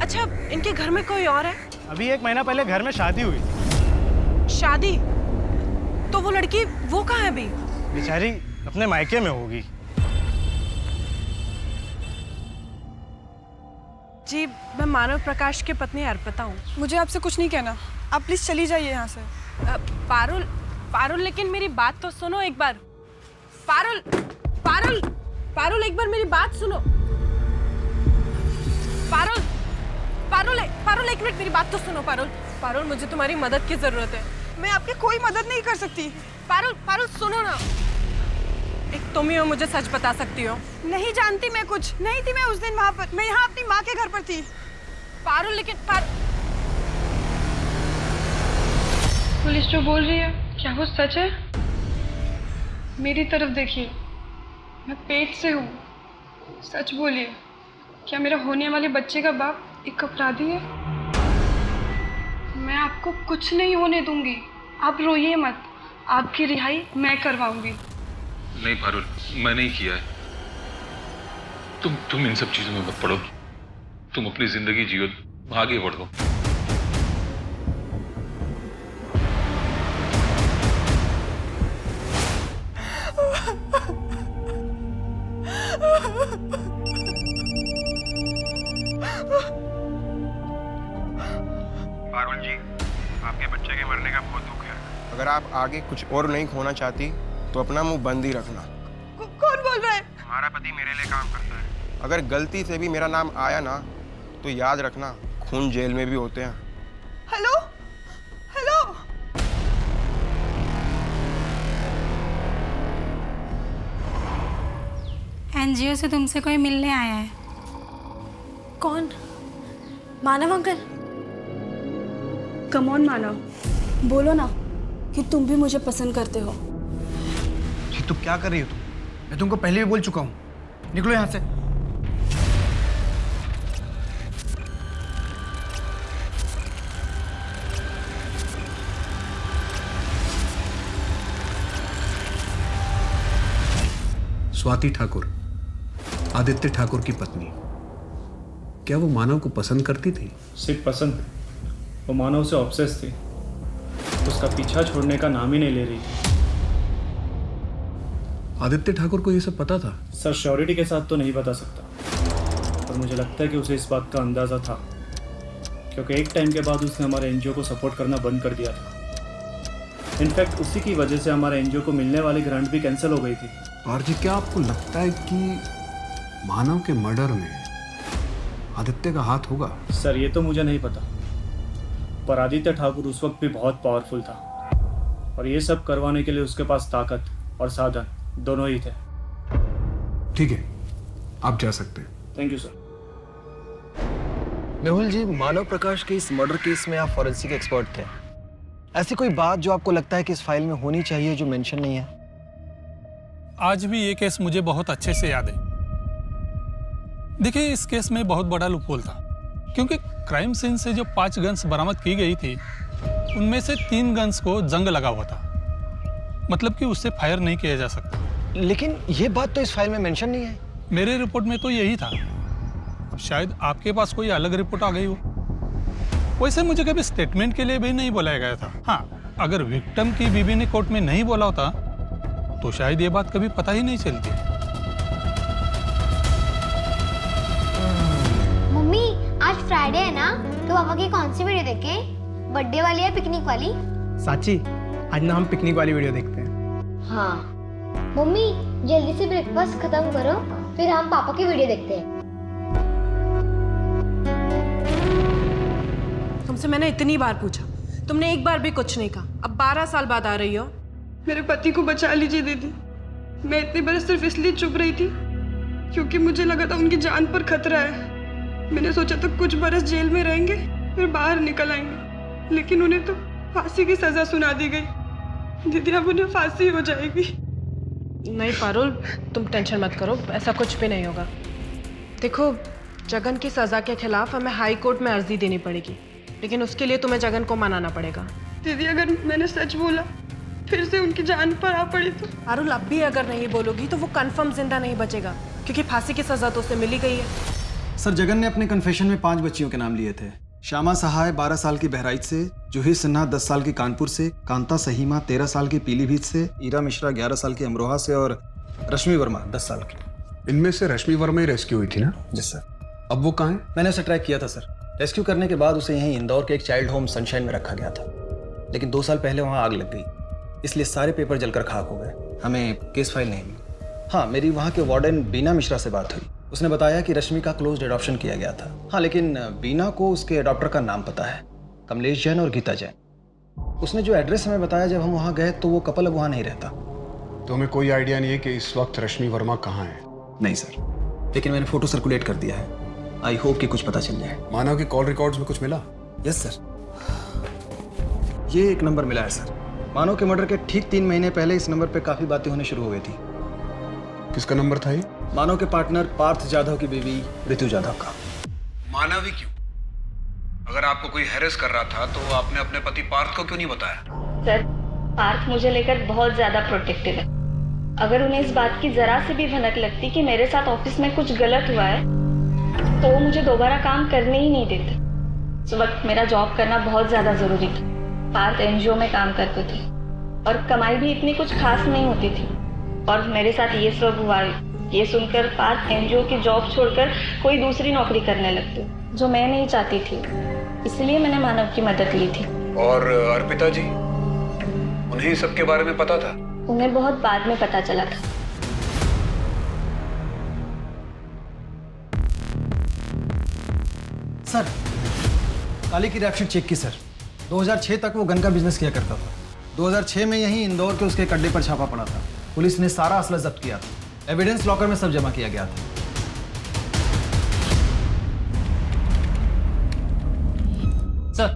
[SPEAKER 2] अच्छा, इनके घर में कोई और है?
[SPEAKER 21] अभी 1 महीना पहले घर में शादी हुई।
[SPEAKER 2] शादी? तो वो लड़की वो कहाँ है अभी?
[SPEAKER 21] बेचारी अपने मायके में होगी।
[SPEAKER 2] जी, मैं मानव प्रकाश की पत्नी अर्पिता हूँ।
[SPEAKER 18] मुझे आपसे कुछ नहीं कहना, आप प्लीज चली जाइए यहाँ से।
[SPEAKER 2] पारुल, पारुल लेकिन मेरी बात तो सुनो एक बार। पारुल, पारुल, पारुल एक बार मेरी बात सुनो। पारुल, पारुल, पारुल एक मिनट मेरी बात तो सुनो। पारुल, पारुल मुझे तुम्हारी मदद की जरूरत है।
[SPEAKER 18] मैं आपकी कोई मदद नहीं कर सकती।
[SPEAKER 2] पारुल, पारुल सुनो ना, एक तुम ही हो, मुझे सच बता सकती हो।
[SPEAKER 18] नहीं जानती मैं कुछ, नहीं थी मैं उस दिन वहाँ पर, मैं यहाँ अपनी माँ के घर पर थी।
[SPEAKER 2] पारुल लेकिन
[SPEAKER 18] पुलिस जो बोल रही है क्या वो सच है? मेरी तरफ देखिए, मैं पेट से हूँ, सच बोलिए, क्या मेरा होने वाले बच्चे का बाप एक अपराधी है? मैं आपको कुछ नहीं होने दूंगी, आप रोइए मत, आपकी रिहाई मैं करवाऊंगी।
[SPEAKER 1] नहीं पारुल, मैं नहीं किया है। तुम इन सब चीजों में मत पड़ो। तुम अपनी जिंदगी जियो, आगे बढ़ो।
[SPEAKER 14] पारुल जी, आपके बच्चे के मरने का बहुत दुख है। अगर आप आगे कुछ और नहीं खोना चाहती तो अपना मुंह बंद ही रखना।
[SPEAKER 18] कौन बोल रहा है?
[SPEAKER 14] हमारा पति मेरे लिए काम करता है। अगर गलती से भी मेरा नाम आया ना तो याद रखना, खून जेल में भी होते हैं।
[SPEAKER 18] Hello, hello.
[SPEAKER 4] एनजीओ से तुमसे कोई मिलने आया है।
[SPEAKER 20] कौन? मानव अंकल? कम ऑन मानव, बोलो ना कि तुम भी मुझे पसंद करते हो।
[SPEAKER 5] जी तुम क्या कर रही हो? मैं तुमको पहले भी बोल चुका हूँ, निकलो यहाँ से।
[SPEAKER 17] स्वाति ठाकुर, आदित्य ठाकुर की पत्नी, क्या वो मानव को पसंद करती थी?
[SPEAKER 21] सिर्फ पसंद, वो मानव से ऑब्सेस थी। उसका पीछा छोड़ने का नाम ही नहीं ले रही थी।
[SPEAKER 17] आदित्य ठाकुर को ये सब पता था?
[SPEAKER 21] सर श्योरिटी के साथ तो नहीं बता सकता, पर मुझे लगता है कि उसे इस बात का अंदाजा था, क्योंकि एक टाइम के बाद उसने हमारे एनजीओ को सपोर्ट करना बंद कर दिया था। इनफैक्ट उसी की वजह से हमारे एनजीओ को मिलने वाली ग्रांट भी कैंसिल हो गई थी।
[SPEAKER 17] और जी क्या आपको लगता है कि मानव के मर्डर में आदित्य का हाथ होगा?
[SPEAKER 21] सर ये तो मुझे नहीं पता, पर आदित्य ठाकुर उस वक्त भी बहुत पावरफुल था और ये सब करवाने के लिए उसके पास ताकत और साधन दोनों ही थे।
[SPEAKER 17] ठीक है, आप जा सकते हैं।
[SPEAKER 21] Thank you sir.
[SPEAKER 13] Mehul ji, Manav Prakash के इस मर्डर केस में आप फॉरेंसिक एक्सपर्ट थे। ऐसी कोई बात जो आपको लगता है कि इस फाइल में होनी चाहिए जो मेंशन नहीं है?
[SPEAKER 3] आज भी ये केस मुझे बहुत अच्छे से याद है। देखिए, इस केस में बहुत बड़ा लूपहोल था, क्योंकि क्राइम सीन से जो 5 गन्स बरामद की गई थी, उनमें से 3 गन्स को जंग लगा हुआ था, मतलब कि उससे फायर नहीं किया जा सकता।
[SPEAKER 13] लेकिन ये बात तो इस फाइल में मेंशन नहीं है।
[SPEAKER 3] मेरे रिपोर्ट में तो यही था, अब शायद आपके पास कोई अलग रिपोर्ट आ गई हो। वैसे मुझे कभी स्टेटमेंट के लिए भी नहीं बुलाया गया था। हाँ, अगर विक्टिम की बीवी ने कोर्ट में नहीं बोला होता तो शायद ये बात कभी पता ही नहीं चलती।
[SPEAKER 11] मम्मी, आज फ्राइडे है ना, तो पापा की कौन सी वीडियो देखें? बर्थडे वाली या पिकनिक वाली?
[SPEAKER 12] साची, आज ना हम पिकनिक वाली वीडियो देखते हैं।
[SPEAKER 11] हाँ। मम्मी, जल्दी से ब्रेकफास्ट खत्म करो, फिर हम पापा की वीडियो देखते हैं।
[SPEAKER 2] तुमसे मैंने इतनी बार पूछा, तुमने एक बार भी कुछ नहीं कहा। अब 12 साल बाद आ रही हो।
[SPEAKER 18] मेरे पति को बचा लीजिए दीदी। मैं इतने बरस सिर्फ इसलिए चुप रही थी क्योंकि मुझे लगा था उनकी जान पर खतरा है। मैंने सोचा था कुछ बरस जेल में रहेंगे फिर बाहर निकल आएंगे, लेकिन उन्हें तो फांसी की सजा सुना दी गई। दीदी अब उन्हें फांसी हो जाएगी।
[SPEAKER 2] नहीं पारुल, तुम टेंशन मत करो, ऐसा कुछ भी नहीं होगा। देखो, जगन की सजा के खिलाफ हमें हाई कोर्ट में अर्जी देनी पड़ेगी, लेकिन उसके लिए तुम्हें जगन को मनाना पड़ेगा।
[SPEAKER 18] दीदी, अगर मैंने सच बोला फिर से उनकी जान पर आ पड़ी तो?
[SPEAKER 2] पारुल, अब भी अगर नहीं बोलोगी तो वो कंफर्म जिंदा नहीं बचेगा, क्योंकि फांसी की सजा तो उसे मिल ही गई है।
[SPEAKER 13] सर, जगन ने अपने कन्फेशन में 5 बच्चियों के नाम लिए थे, श्यामा सहाय 12 साल की बहराइच से, जूही सिन्हा 10 साल की कानपुर से, कांता सहीमा 13 साल की पीलीभीत से, ईरा मिश्रा 11 साल की अमरोहा से और रश्मि वर्मा 10 साल की।
[SPEAKER 17] इनमें से रश्मि वर्मा ही रेस्क्यू हुई थी ना?
[SPEAKER 13] जी सर।
[SPEAKER 17] अब वो कहाँ है?
[SPEAKER 13] मैंने उसे ट्रैक किया था सर। रेस्क्यू करने के बाद उसे यहीं इंदौर के एक चाइल्ड होम सनशाइन में रखा गया था, लेकिन 2 साल पहले वहाँ आग लग गई, इसलिए सारे पेपर जलकर खाक हो गए। हमें केस फाइल नहीं मिली। हाँ, मेरी वहाँ के वार्डन बीना मिश्रा से बात हुई। उसने बताया कि रश्मि का क्लोज्ड एडॉप्शन किया गया था। हाँ, लेकिन बीना को उसके एडॉप्टर का नाम पता है, कमलेश जैन और गीता जैन। उसने जो एड्रेस हमें बताया जब हम वहाँ गए, तो वो कपल अब वहाँ नहीं रहता।
[SPEAKER 17] तो हमें कोई आइडिया नहीं है कि इस वक्त रश्मि वर्मा कहाँ है?
[SPEAKER 13] नहीं सर, लेकिन मैंने फोटो सर्कुलेट कर दिया है। आई होप कि कुछ पता चल जाए।
[SPEAKER 17] मानव की कॉल रिकॉर्ड्स में कुछ मिला?
[SPEAKER 13] यस सर, ये एक नंबर मिला है सर। मानव के मर्डर के ठीक 3 महीने पहले इस नंबर पे काफी बातें होने शुरू हो गई थी।
[SPEAKER 17] किसका नंबर था ये?
[SPEAKER 13] मानव के पार्टनर पार्थ जाधव की बीवी ऋतु जाधव का।
[SPEAKER 17] मानव ही क्यों? अगर आपको कोई हैरेस कर रहा था तो आपने अपने पति पार्थ को क्यों नहीं बताया?
[SPEAKER 15] सर, पार्थ मुझे लेकर बहुत ज्यादा प्रोटेक्टिव है। अगर उन्हें इस बात की जरा से भी भनक लगती कि मेरे साथ ऑफिस में कुछ गलत हुआ है, तो वो मुझे दोबारा काम करने ही नहीं देते। उस वक्त मेरा जॉब करना बहुत ज्यादा जरूरी था। पार्थ एनजीओ में काम करते थे और कमाई भी इतनी कुछ खास नहीं होती थी, और मेरे साथ ये सब हुआ ये सुनकर पार्थ एनजीओ की जॉब छोड़कर कोई दूसरी नौकरी करने लगते, जो मैं नहीं चाहती थी। इसलिए मैंने मानव की मदद ली थी।
[SPEAKER 17] और अर्पिता जी, उन्हें सबके बारे में पता था?
[SPEAKER 15] उन्हें बहुत बाद में पता चला था।
[SPEAKER 13] सर, काली की रैपशीट चेक की सर। 2006 तक वो गन का बिजनेस किया करता था। 2006 में यहीं इंदौर के उसके अड्डे पर छापा पड़ा था। पुलिस ने सारा असला जब्त किया था। एविडेंस लॉकर में सब जमा किया गया था।
[SPEAKER 8] सर,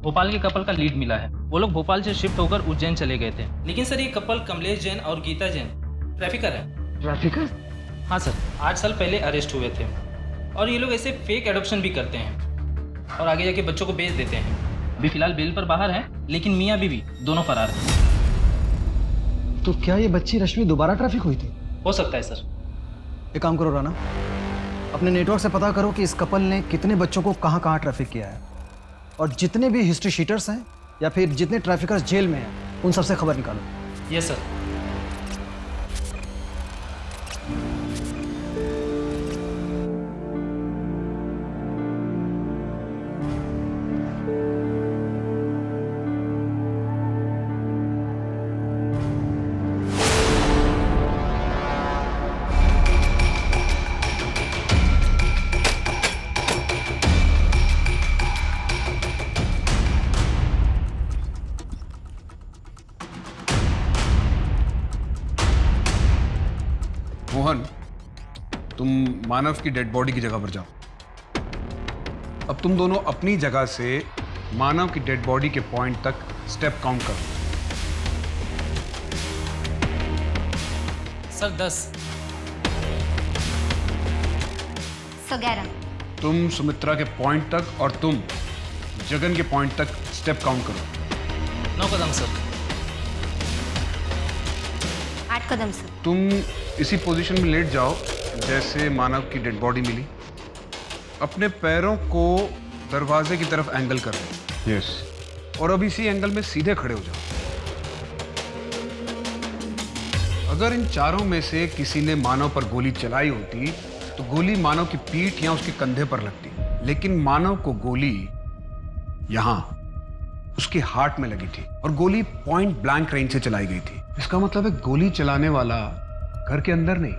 [SPEAKER 8] भोपाल के कपल का लीड मिला है। वो लोग भोपाल से शिफ्ट होकर उज्जैन चले गए थे। लेकिन सर, ये कपल कमलेश जैन और गीता जैन ट्रैफिकर है।
[SPEAKER 17] ट्रैफिकर?
[SPEAKER 8] हाँ सर, 8 साल पहले अरेस्ट हुए थे। और ये लोग ऐसे फेक एडॉप्शन भी करते हैं और आगे जाके बच्चों को बेच देते हैं। अभी फिलहाल बेल पर बाहर हैं, लेकिन मियाँ बीवी दोनों फरार हैं।
[SPEAKER 13] तो क्या ये बच्ची रश्मि दोबारा ट्रैफिक हुई थी?
[SPEAKER 8] हो सकता है सर।
[SPEAKER 13] एक काम करो राना, अपने नेटवर्क से पता करो कि इस कपल ने कितने बच्चों को कहाँ कहाँ ट्रैफिक किया है, और जितने भी हिस्ट्री शीटर्स हैं या फिर जितने ट्रैफिकर्स जेल में हैं, उन सबसे खबर निकालो।
[SPEAKER 8] Yes sir.
[SPEAKER 17] मोहन, तुम मानव की डेड बॉडी की जगह पर जाओ। अब तुम दोनों अपनी जगह से मानव की डेड बॉडी के पॉइंट तक स्टेप काउंट करो।
[SPEAKER 8] सर 10।
[SPEAKER 11] 11।
[SPEAKER 17] तुम सुमित्रा के पॉइंट तक और तुम जगन के पॉइंट तक स्टेप काउंट करो।
[SPEAKER 8] 9 कदम सर।
[SPEAKER 11] 8 कदम सर।
[SPEAKER 17] तुम इसी पोजीशन में लेट जाओ जैसे मानव की डेड बॉडी मिली। अपने पैरों को दरवाजे की तरफ एंगल कर लो। यस। और अब इसी एंगल में सीधे खड़े हो जाओ। अगर इन चारों में से किसी ने मानव पर गोली चलाई होती तो गोली मानव की पीठ या उसके कंधे पर लगती, लेकिन मानव को गोली यहां उसके हार्ट में लगी थी और गोली पॉइंट ब्लैंक रेंज से चलाई गई थी। इसका मतलब है गोली चलाने वाला घर के अंदर नहीं,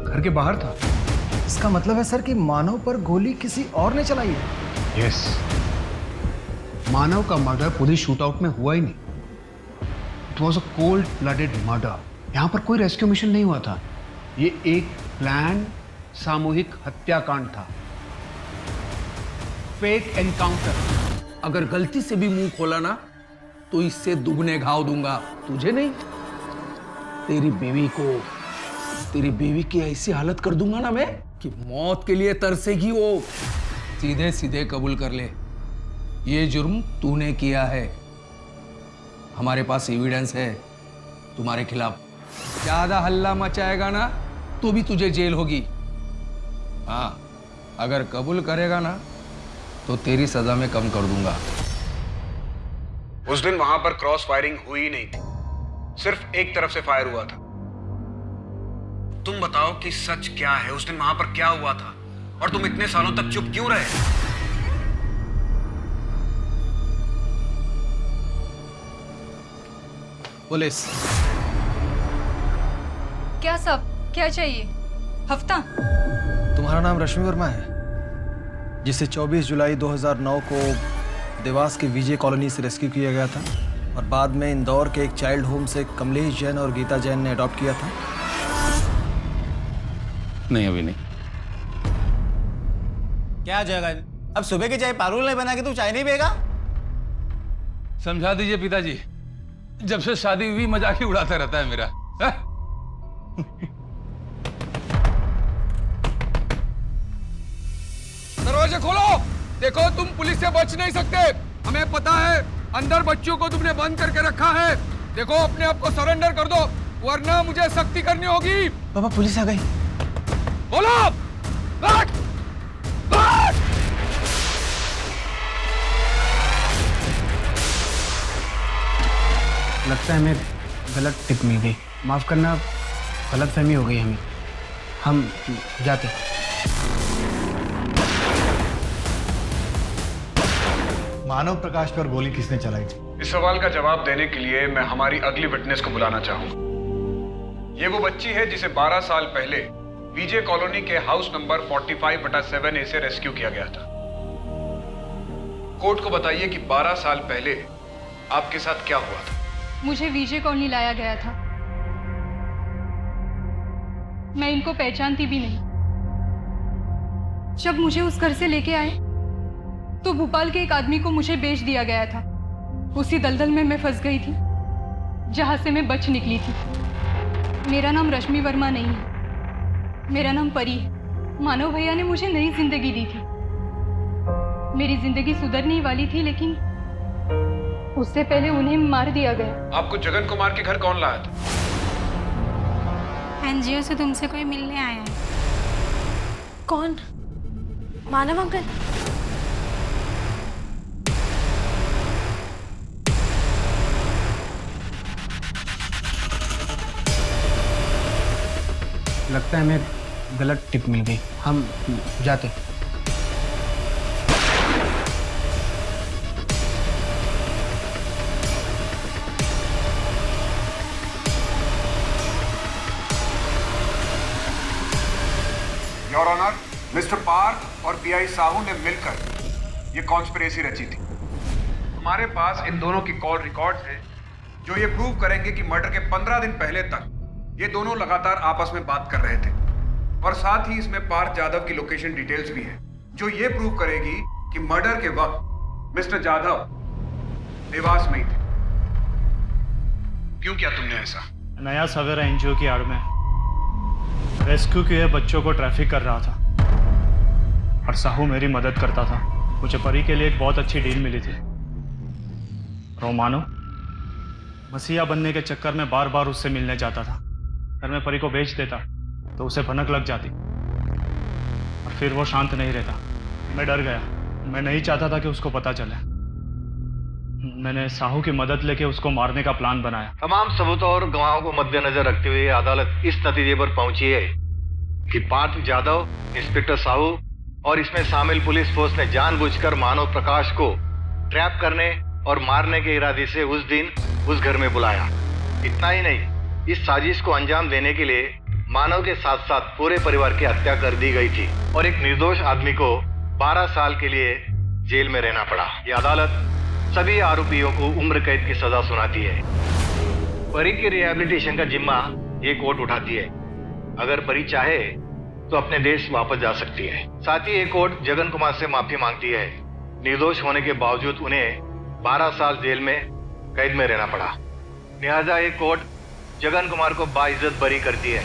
[SPEAKER 17] घर के बाहर था।
[SPEAKER 13] इसका मतलब है सर कि मानव पर गोली किसी और ने चलाई है।
[SPEAKER 17] यस। मानव का मर्डर पुलिस शूटआउट में हुआ ही नहीं। It was a cold blooded murder. यहां पर कोई रेस्क्यू मिशन नहीं हुआ था। ये एक प्लान सामूहिक हत्याकांड था। Fake encounter.
[SPEAKER 16] अगर गलती से भी मुंह खोला ना तो इससे दुगने घाव दूंगा, तुझे नहीं, तेरी बीवी की ऐसी हालत कर दूंगा ना मैं कि मौत के लिए तरसेगी वो। सीधे सीधे कबूल कर ले, ये जुर्म तूने किया है। हमारे पास एविडेंस है तुम्हारे खिलाफ। ज्यादा हल्ला मचाएगा ना तो भी तुझे जेल होगी। हाँ, अगर कबूल करेगा ना तो तेरी सजा में कम कर दूंगा।
[SPEAKER 17] उस दिन वहां पर क्रॉस फायरिंग हुई ही नहीं थी, सिर्फ एक तरफ से फायर हुआ था। तुम बताओ कि सच क्या है, उस दिन वहां पर क्या हुआ था और तुम इतने सालों तक चुप क्यों रहे?
[SPEAKER 13] पुलिस।
[SPEAKER 10] क्या सब क्या चाहिए? हफ्ता?
[SPEAKER 13] तुम्हारा नाम रश्मि वर्मा है, जिसे 24 जुलाई 2009 को देवास के विजय कॉलोनी से रेस्क्यू किया गया था और बाद में इंदौर के एक चाइल्ड होम से कमलेश जैन और गीता जैन ने अडॉप्ट किया था।
[SPEAKER 1] नहीं, अभी नहीं।
[SPEAKER 5] क्या जाएगा? अब सुबह की चाय पारुल नहीं बना के तू चाय नहीं पिएगा?
[SPEAKER 1] समझा दीजिए पिताजी, जब से शादी हुई मजाक ही उड़ाता रहता है मेरा।
[SPEAKER 9] दरवाजे खोलो। देखो तुम पुलिस से बच नहीं सकते। हमें पता है अंदर बच्चों को तुमने बंद करके रखा है। देखो अपने आप को सरेंडर कर दो, वरना मुझे सख्ती करनी होगी।
[SPEAKER 5] पापा पुलिस आ गई।
[SPEAKER 9] बोलो। बैठ! बैठ!
[SPEAKER 5] लगता है हमें गलत टिप मिल गई। माफ करना, गलतफहमी हो गई हमें। हम जाते।
[SPEAKER 13] मानव प्रकाश पर गोली किसने चलाई थी?
[SPEAKER 17] इस सवाल का जवाब देने के लिए मैं हमारी अगली विटनेस को बुलाना चाहूंगा। ये वो बच्ची है जिसे 12 साल पहले विजय कॉलोनी के हाउस नंबर 45/7A से रेस्क्यू किया गया था। कोर्ट को बताइए कि 12 साल पहले आपके साथ क्या हुआ था?
[SPEAKER 10] मुझे विजय कॉलोनी लाया गया था। मैं इनको पहचानती भी नहीं। जब मुझे उस घर से लेके आए तो भोपाल के एक आदमी को मुझे बेच दिया गया था। उसी दलदल में मैं फंस गई थी जहां से मैं बच निकली थी। मेरा नाम रश्मि वर्मा नहीं है, मेरा नाम परी है। मानव भैया ने मुझे नई जिंदगी दी थी। मेरी जिंदगी सुधरने ही वाली थी, लेकिन उससे पहले उन्हें मार दिया गया।
[SPEAKER 17] आपको जगन कुमार के घर कौन लाया था?
[SPEAKER 4] एनजीओ से तुमसे कोई मिलने आया है। कौन? मानव अंकल?
[SPEAKER 5] लगता है हमें गलत टिप मिल गई। हम जाते।
[SPEAKER 17] योर ऑनर, मिस्टर पार्थ और पीआई साहू ने मिलकर ये कॉन्स्पिरेसी रची थी। हमारे पास इन दोनों की कॉल रिकॉर्ड्स हैं जो ये प्रूव करेंगे कि मर्डर के 15 दिन पहले तक ये दोनों लगातार आपस में बात कर रहे थे। और साथ ही इसमें पार्थ यादव की लोकेशन डिटेल्स भी है जो ये प्रूव करेगी कि मर्डर के वक्त मिस्टर यादव देवास में ही थे। क्यों किया तुमने ऐसा?
[SPEAKER 21] नया सवेरा एनजीओ की आड़ में रेस्क्यू किए बच्चों को ट्रैफिक कर रहा था और साहू मेरी मदद करता था। मुझे परी के लिए एक बहुत अच्छी डील मिली थी। और मानो मसीहा बनने के चक्कर में बार बार उससे मिलने जाता था। अगर मैं परी को बेच देता तो उसे भनक लग जाती और फिर वो शांत नहीं रहता। मैं डर गया। मैं नहीं चाहता था कि उसको पता चले। मैंने साहू की मदद लेके उसको मारने का प्लान बनाया।
[SPEAKER 22] तमाम सबूतों और गवाहों को मद्देनजर रखते हुए अदालत इस नतीजे पर पहुंची है कि पार्थ यादव, इंस्पेक्टर साहू और इसमें शामिल पुलिस फोर्स ने जानबूझकर मानव प्रकाश को ट्रैप करने और मारने के इरादे से उस दिन उस घर में बुलाया। इतना ही नहीं, इस साजिश को अंजाम देने के लिए मानव के साथ साथ पूरे परिवार की हत्या कर दी गई थी और एक निर्दोष आदमी को 12 साल के लिए जेल में रहना पड़ा। ये अदालत सभी आरोपियों को उम्र कैद की सजा सुनाती है। परी के रिहैबिलिटेशन का जिम्मा ये कोर्ट उठाती है। अगर परी चाहे तो अपने देश वापस जा सकती है। साथ ही ये कोर्ट जगन कुमार से माफी मांगती है। निर्दोष होने के बावजूद उन्हें 12 साल जेल में कैद में रहना पड़ा। लिहाजा ये कोर्ट जगन कुमार को बाइज्जत बरी करती है।